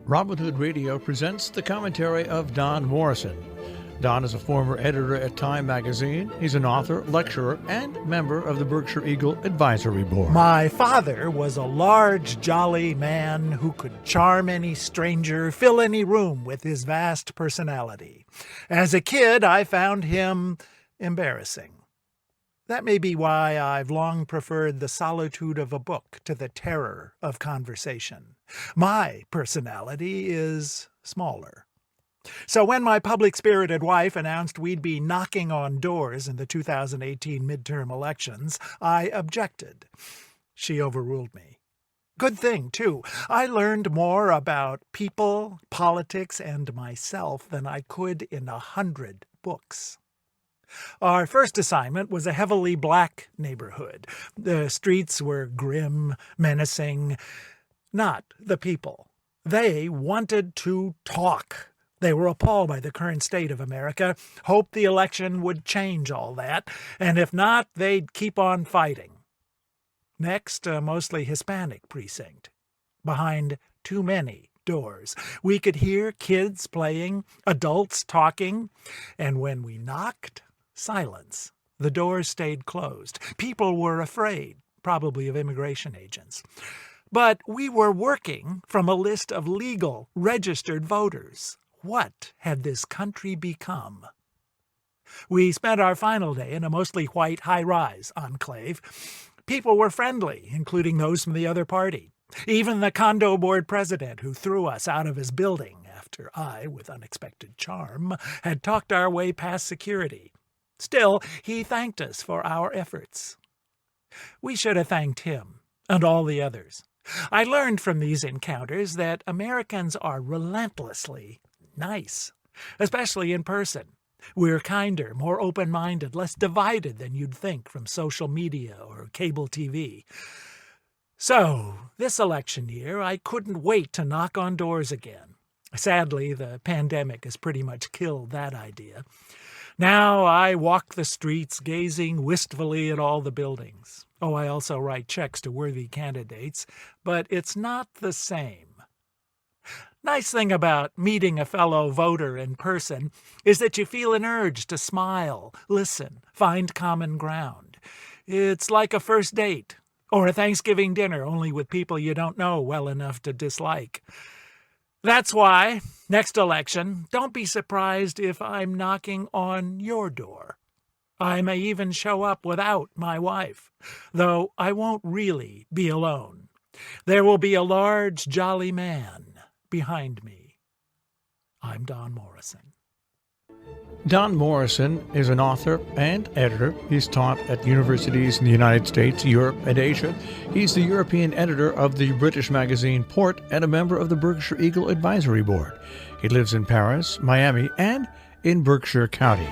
Robin Hood Radio presents the commentary of Don Morrison. Don is a former editor at Time magazine. He's an author, lecturer, and member of the Berkshire Eagle Advisory Board. My father was a large, jolly man who could charm any stranger, fill any room with his vast personality. As a kid, I found him embarrassing. That may be why I've long preferred the solitude of a book to the terror of conversation. My personality is smaller. So when my public-spirited wife announced we'd be knocking on doors in the 2018 midterm elections, I objected. She overruled me. Good thing, too. I learned more about people, politics, and myself than I could in 100 books. Our first assignment was a heavily black neighborhood. The streets were grim, menacing. Not the people. They wanted to talk. They were appalled by the current state of America, hoped the election would change all that, and if not, they'd keep on fighting. Next, a mostly Hispanic precinct. Behind too many doors. We could hear kids playing, adults talking, and when we knocked, silence. The doors stayed closed. People were afraid, probably of immigration agents. But we were working from a list of legal, registered voters. What had this country become? We spent our final day in a mostly white high-rise enclave. People were friendly, including those from the other party. Even the condo board president who threw us out of his building after I, with unexpected charm, had talked our way past security. Still, he thanked us for our efforts. We should have thanked him and all the others. I learned from these encounters that Americans are relentlessly nice, especially in person. We're kinder, more open-minded, less divided than you'd think from social media or cable TV. So, this election year, I couldn't wait to knock on doors again. Sadly, the pandemic has pretty much killed that idea. Now I walk the streets, gazing wistfully at all the buildings. Oh, I also write checks to worthy candidates, but it's not the same. Nice thing about meeting a fellow voter in person is that you feel an urge to smile, listen, find common ground. It's like a first date, or a Thanksgiving dinner, only with people you don't know well enough to dislike. That's why, next election, don't be surprised if I'm knocking on your door. I may even show up without my wife, though I won't really be alone. There will be a large, jolly man behind me. I'm Don Morrison. Don Morrison is an author and editor. He's taught at universities in the United States, Europe, and Asia. He's the European editor of the British magazine Port and a member of the Berkshire Eagle Advisory Board. He lives in Paris, Miami, and in Berkshire County.